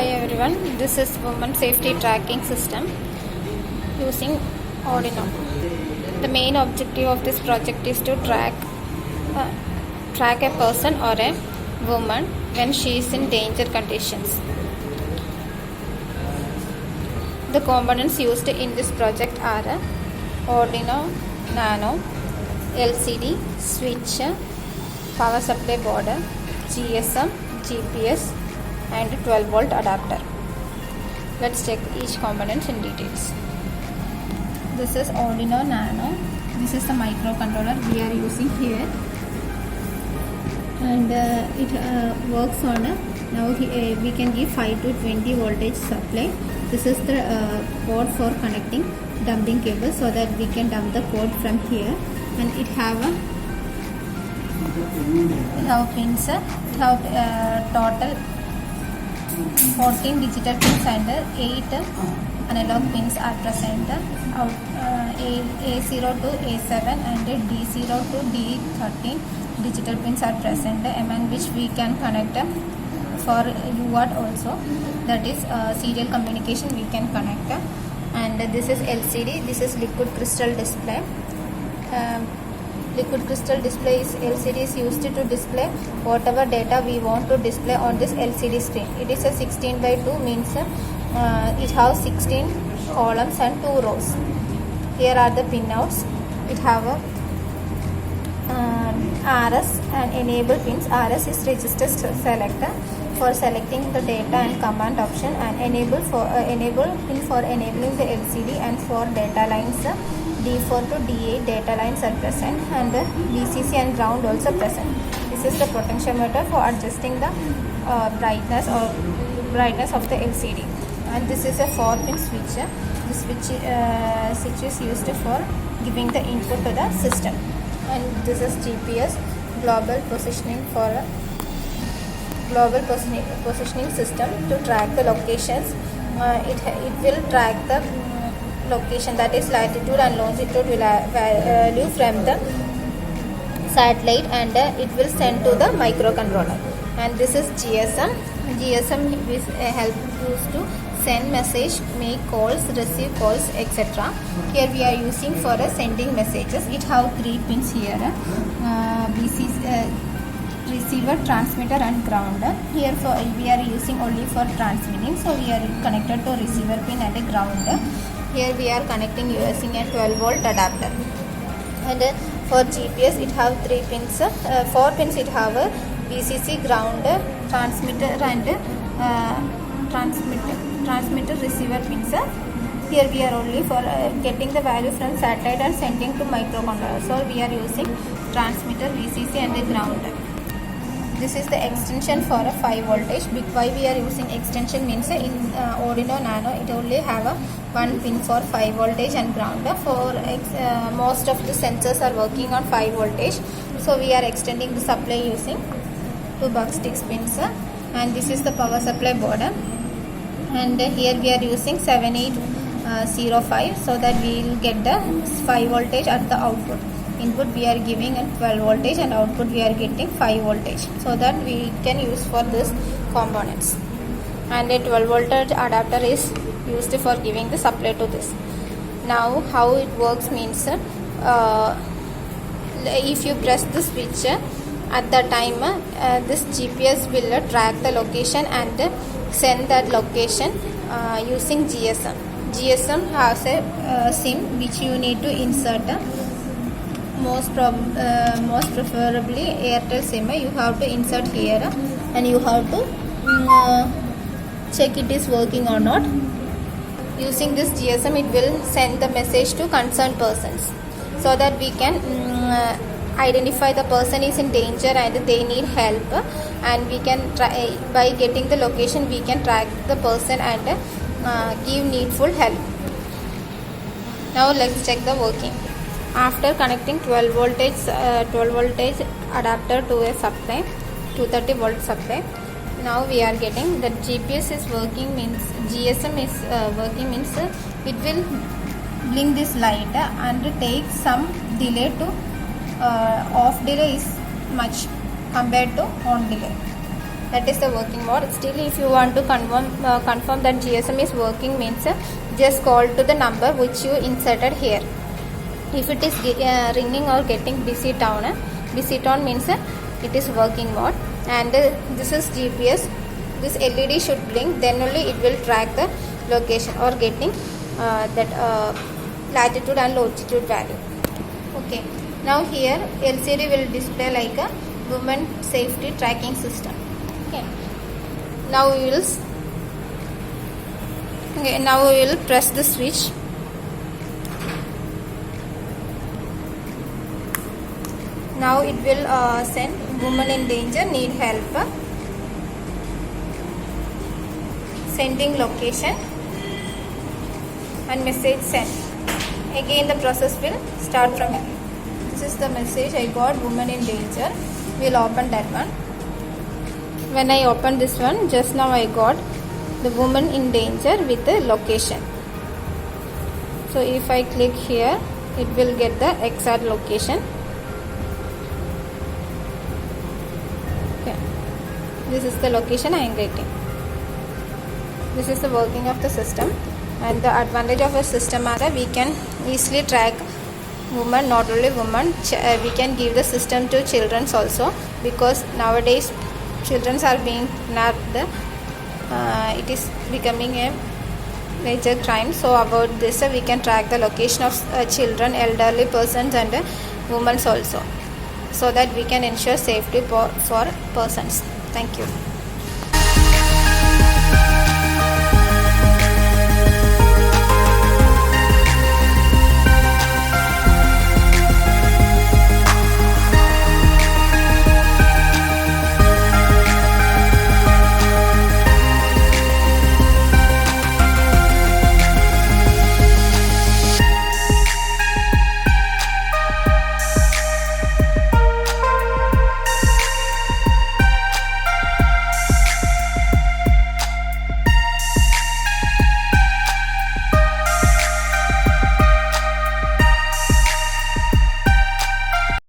Hi everyone, this is Women Safety Tracking System using Arduino. The main objective of this project is to track a person or a woman when she is in danger conditions. The components used in this project are Arduino Nano, LCD, switch, power supply board, GSM, GPS and 12-volt adapter. Let's check each component in details. This is Arduino Nano. This is the microcontroller we are using here, and it works on now we can give 5 to 20 voltage supply. This is the port for connecting dumping cable, so that we can dump the code from here, and it have pins. It have total 14 digital pins and 8 analog pins are present. A0 to A7 and D0 to D13 digital pins are present, among which we can connect for UART also, that is serial communication we can connect. And this is LCD. This is liquid crystal display. Liquid crystal display is LCD is used to display whatever data we want to display on this LCD screen. It is a 16 by 2, means it has 16 columns and 2 rows. Here are the pinouts. It have a RS and enable pins. RS is register selector for selecting the data and command option, and enable pin for enabling the LCD, and for data lines D4 to D8 data lines are present, and VCC and ground also present. This is the potentiometer for adjusting the brightness of the LCD, and this is a 4-pin switch. The switch is used for giving the input to the system, and this is GPS, global positioning system to track the locations. It will track the location, that is latitude and longitude value from the satellite, and it will send to the microcontroller. And this is GSM. GSM is help used to send message, make calls, receive calls, etc. Here we are using for sending messages. It have 3 pins here, receiver, transmitter and ground. Here we are using only for transmitting, so we are connected to receiver pin and ground. Here we are connecting using a 12-volt adapter. And for GPS it have 3 pins, 4 pins. It have a VCC, ground, transmitter and transmitter receiver pins. Here we are only for getting the value from satellite and sending to microcontroller, so we are using transmitter, VCC and the ground. This is the extension for a 5 voltage. Why we are using extension means in Arduino Nano it only have a 1 pin for 5 voltage and ground. For most of the sensors are working on 5 voltage, so we are extending the supply using 2 bucksticks pins. And this is the power supply board, and here we are using 7805, so that we will get the 5 voltage at the output. Input we are giving at 12 voltage and output we are getting 5 voltage, so that we can use for this components. And a 12 voltage adapter is used for giving the supply to this. Now how it works means, if you press the switch at the time, this GPS will track the location and send that location using GSM. GSM has a SIM which you need to insert. Most preferably Airtel SIM, you have to insert here, and you have to check it is working or not. Using this GSM it will send the message to concerned persons, so that we can identify the person is in danger and they need help, and we can try, by getting the location we can track the person and give needful help. Now let's check the working. After connecting 12 voltage adapter to a supply, 230 volt supply, now we are getting that GPS is working, means GSM is working, means it will blink this light and take some delay to off delay is much compared to on delay. That is the working mode. Still, if you want to confirm that GSM is working, means just call to the number which you inserted here. If it is ringing or getting busy tone means it is working mode. And this is GPS. This LED should blink, then only it will track the location or getting that latitude and longitude value. Okay, now here LCD will display like a women safety tracking system. Okay, now we will press the switch. Now it will send women in danger, need help, sending location and message sent. Again the process will start from here. This is the message I got, woman in danger. We'll open that one. When I open this one, just now I got the woman in danger with the location. So if I click here, it will get the exact location. Okay, this is the location I am getting. This is the working of the system, and the advantage of a system are that we can easily track women, not only women, we can give the system to children also, because nowadays children are being nabbed. It is becoming a major crime. So about this we can track the location of children, elderly persons and women also, so that we can ensure safety for persons. Thank you.